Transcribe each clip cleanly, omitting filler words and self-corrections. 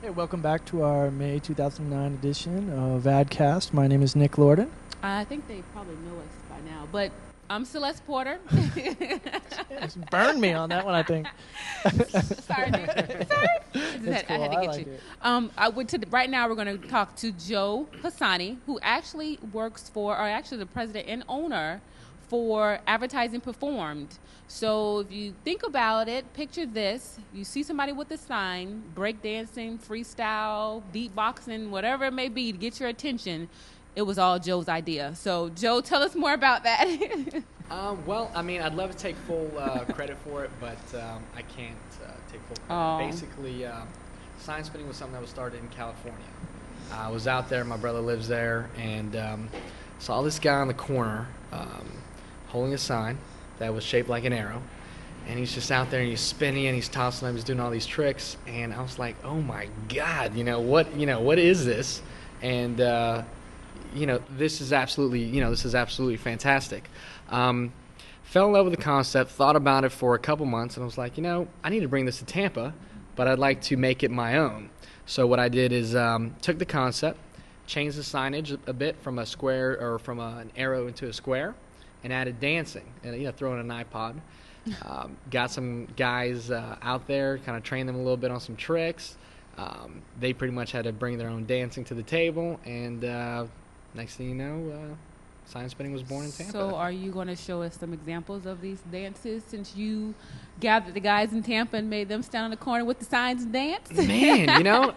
Hey, welcome back to our May 2009 edition of AdCast. My name is Nick Lorden. I think they probably know us by now, but I'm Syleste Porter. Yes, burn me on that one, I think. Sorry, Nick. Sorry. It's cool. I had to I get like you. it. Right now, we're going to talk to Joe Hassani, who actually works for, or actually the president and owner for Advertising Performed. So if you think about it, picture this. You see somebody with a sign, breakdancing, freestyle, beatboxing, whatever it may be to get your attention. It was all Joe's idea. So, Joe, tell us more about that. Well, I mean, I'd love to take full credit for it, but I can't take full credit. Oh. Basically, sign spinning was something that was started in California. I was out there, my brother lives there, and saw this guy on the corner holding a sign that was shaped like an arrow, and he's just out there and he's spinning and he's tossing them, he's doing all these tricks, and I was like, oh my God, what is this? And this is absolutely fantastic. Fell in love with the concept, thought about it for a couple months, and I was like, I need to bring this to Tampa, but I'd like to make it my own. So what I did is took the concept, changed the signage a bit from a square or from an arrow into a square, and added dancing and throw in an iPod. Got some guys out there, kind of trained them a little bit on some tricks. They pretty much had to bring their own dancing to the table, and next thing you know, sign spinning was born in Tampa. So are you going to show us some examples of these dances since you gathered the guys in Tampa and made them stand on the corner with the signs and dance? Man,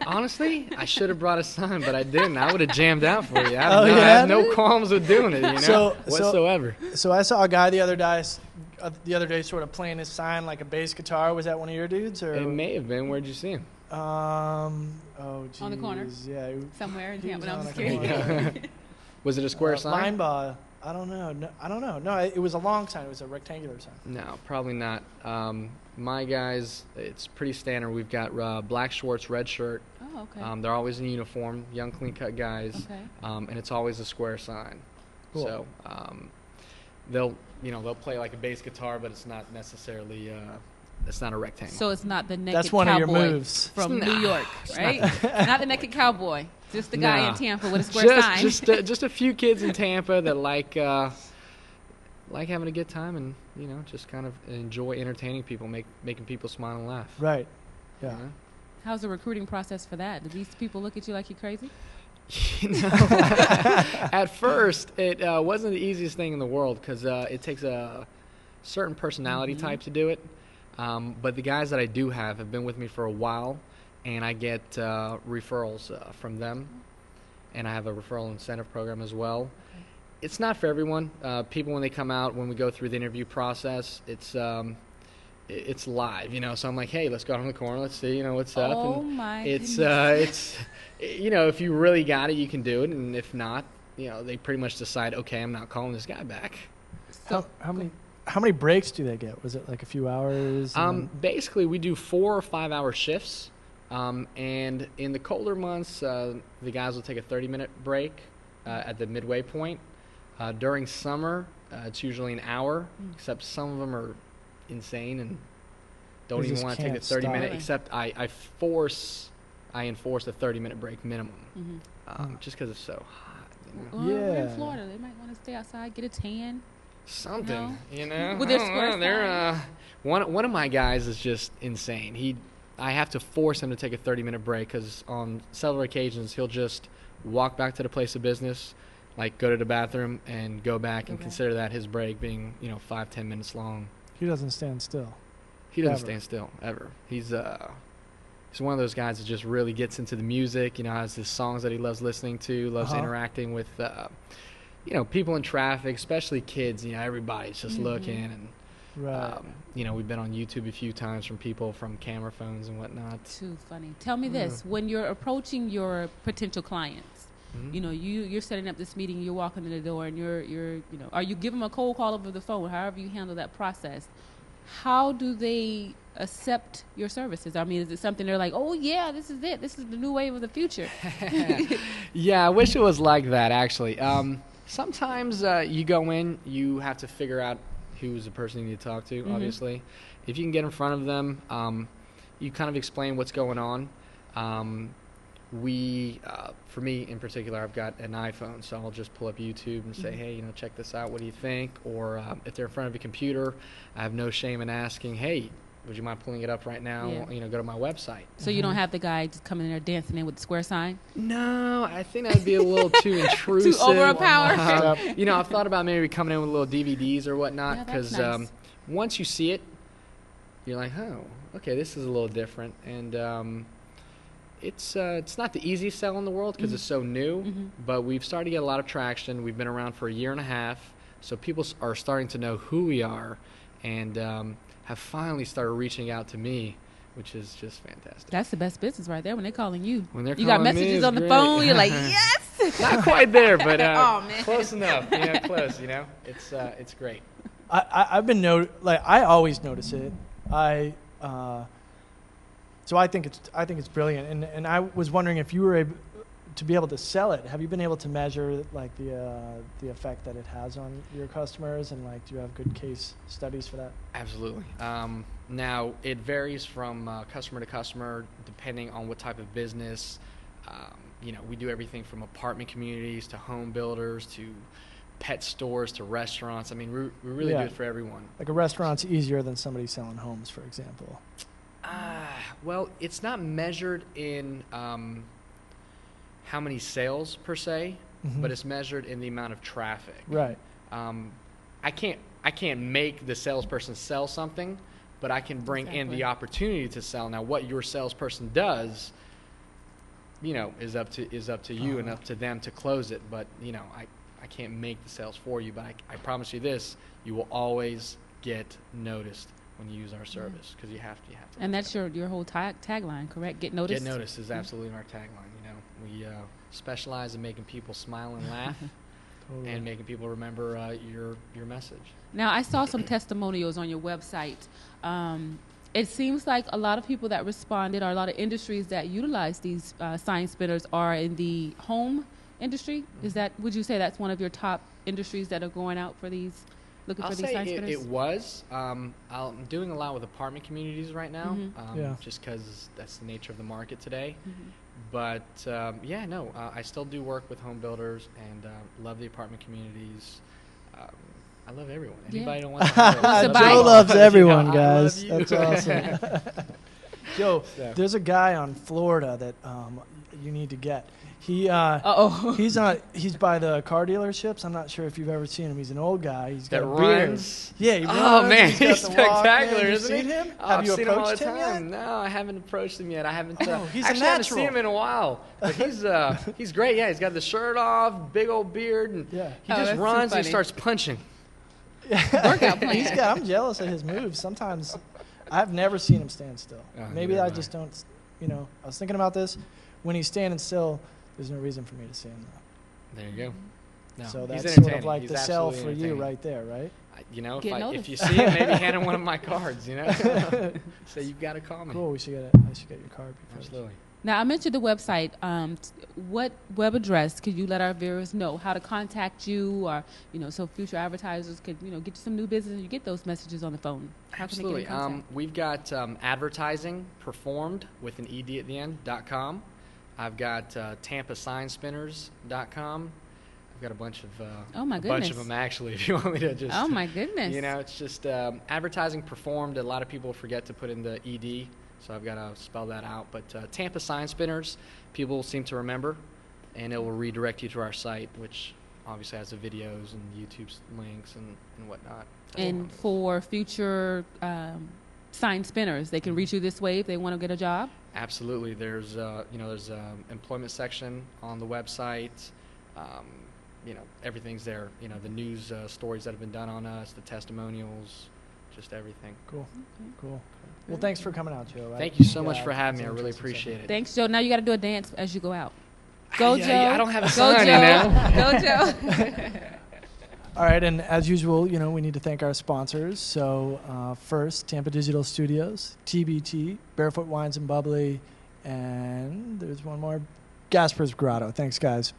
honestly, I should have brought a sign, but I didn't. I would have jammed out for you. I Oh, have yeah? no qualms with doing it, whatsoever. So I saw a guy the other day sort of playing his sign like a bass guitar. Was that one of your dudes? Or? It may have been. Where'd you see him? Oh, geez. On the corner? Yeah. Somewhere in he Tampa. was No, I'm on just the kidding. corner. Was it a square sign? Line bar. I don't know. No, it was a long sign. It was a rectangular sign. No, probably not. My guys, it's pretty standard. We've got black shorts, red shirt. Oh, okay. They're always in uniform, young, clean-cut guys. Okay. And it's always a square sign. Cool. So they'll play like a bass guitar, but it's not necessarily it's not a rectangle. So it's not the naked That's one of your cowboy moves. from Nah, New York, it's right? Not the naked cowboy. Just the guy Nah. in Tampa with a square sign. Just a few kids in Tampa that like having a good time and just kind of enjoy entertaining people, making people smile and laugh. Right. Yeah. You know? How's the recruiting process for that? Do these people look at you like you're crazy? At first, it wasn't the easiest thing in the world because it takes a certain personality type to do it. But the guys that I do have been with me for a while, and I get referrals from them, and I have a referral incentive program as well. Okay. It's not for everyone. People, when they come out, when we go through the interview process, it's live, So I'm like, hey, let's go out on the corner, let's see, what's up. Oh, and my it's goodness. if you really got it, you can do it, and if not, they pretty much decide, okay, I'm not calling this guy back. So, How many breaks do they get? Was it like a few hours? Basically, we do 4 or 5 hour shifts, and in the colder months, the guys will take a 30-minute break at the midway point. During summer, it's usually an hour, except some of them are insane and don't They even just want to take the can't 30-minute, stop. except I enforce a 30-minute break minimum, just because it's so hot. well, we're in Yeah. Florida. They might want to stay outside, get a tan. Something, With their I don't square know. They're one of my guys is just insane. I have to force him to take a 30-minute break because on several occasions he'll just walk back to the place of business, like go to the bathroom and go back and consider that his break being 5-10 minutes long. He doesn't stand still. He doesn't Ever. stand still ever. He's one of those guys that just really gets into the music. Has his songs that he loves listening to, loves interacting with. People in traffic, especially kids. Everybody's just looking, and Right. we've been on YouTube a few times from people from camera phones and whatnot. Too funny. Tell me this: when you're approaching your potential clients, you're setting up this meeting, you're walking in the door, and are you giving them a cold call over the phone? However you handle that process, how do they accept your services? I mean, is it something they're like, oh yeah, this is it, this is the new wave of the future? Yeah, I wish it was like that actually. Sometimes you go in, you have to figure out who's the person you need to talk to, obviously. If you can get in front of them, you kind of explain what's going on. For me in particular, I've got an iPhone, so I'll just pull up YouTube and say, hey, check this out. What do you think? Or if they're in front of a computer, I have no shame in asking, hey, would you mind pulling it up right now? Yeah. Go to my website. So you don't have the guy just coming in there dancing in with the square sign? No, I think that would be a little too intrusive. Too overpowered. I've thought about maybe coming in with little DVDs or whatnot, Yeah, that's because nice. once you see it, you're like, oh, okay, this is a little different. And it's not the easiest sell in the world because it's so new, but we've started to get a lot of traction. We've been around for a year and a half, so people are starting to know who we are, and have finally started reaching out to me, which is just fantastic. That's the best business right there when they're calling you. When they're you got calling me, messages it's on the great. phone, you're like, yes! Not quite there, but Oh, man. close enough. Close. It's great. I've been I always notice it. So I think it's brilliant, and I was wondering if you were able to be able to sell it. Have you been able to measure like the effect that it has on your customers, and like do you have good case studies for that? Absolutely. Now it varies from customer to customer depending on what type of business. We do everything from apartment communities to home builders to pet stores to restaurants. I mean, we really do it for everyone. Like a restaurant's easier than somebody selling homes, for example. Well, it's not measured in how many sales per se, but it's measured in the amount of traffic. Right. I can't make the salesperson sell something, but I can bring in the opportunity to sell. Now, what your salesperson does, is up to you and up to them to close it. But I can't make the sales for you. But I promise you this: you will always get noticed when you use our service, because you have to. And that's your whole tagline, correct? Get noticed? Get noticed is absolutely our tagline. We specialize in making people smile and laugh, and making people remember your message. Now, I saw some testimonials on your website. It seems like a lot of people that responded, or a lot of industries that utilize these sign spinners, are in the home industry. Would you say that's one of your top industries that are going out for these? Looking for these sign spinners? It was. I'm doing a lot with apartment communities right now, just because that's the nature of the market today. But I still do work with home builders and love the apartment communities. I love everyone. Anybody don't want to Joe loves everyone, guys. I love you. That's awesome. Joe, there's a guy on Florida that you need to get. He's by the car dealerships. I'm not sure if you've ever seen him. He's an old guy. He's got a beard. Runs. Yeah, he runs. Oh man, he's spectacular, isn't he? Seen him? Oh, Have you I've seen him all the approached him yet? time. No, I haven't approached him yet. I haven't. He's actually a haven't seen natural. him in a while. But he's great. Yeah, he's got the shirt off, big old beard, and he just that's runs too and he starts punching. Workout plan. I'm jealous of his moves. Sometimes I've never seen him stand still. Maybe I just don't. I was thinking about this. When he's standing still, there's no reason for me to see him though. There you go. No, So he's that's sort of entertaining. like He's the sell absolutely for you entertaining. right there, right? If you see him, maybe hand him one of my cards. So you've got to call me. Cool. I should get your card before. Absolutely. Now, I mentioned the website. What web address could you let our viewers know how to contact you, or so future advertisers could get you some new business and you get those messages on the phone? How can they Absolutely. get in contact? We've got advertising performed with an ed at the end.com. I've got tampasignspinners.com. I've got a bunch of Oh my a bunch of goodness. them actually. If you want me to just Oh my goodness. it's just advertising performed. A lot of people forget to put in the ed, so I've got to spell that out. But Tampa Sign Spinners, people seem to remember, and it will redirect you to our site, which obviously has the videos and YouTube links and whatnot. And for future sign spinners, they can reach you this way if they want to get a job? Absolutely. There's there's an employment section on the website. Everything's there. The news stories that have been done on us, the testimonials, just everything. Cool. Cool. Well, thanks for coming out, Joe. Thank you so much for having me. I really appreciate it. Thanks, Joe. Now you got to do a dance as you go out. Go, Joe. I don't have a Go, sign Joe. in Go, Joe. All right, and as usual, we need to thank our sponsors. So first, Tampa Digital Studios, TBT, Barefoot Wines and Bubbly, and there's one more, Gasper's Grotto. Thanks, guys.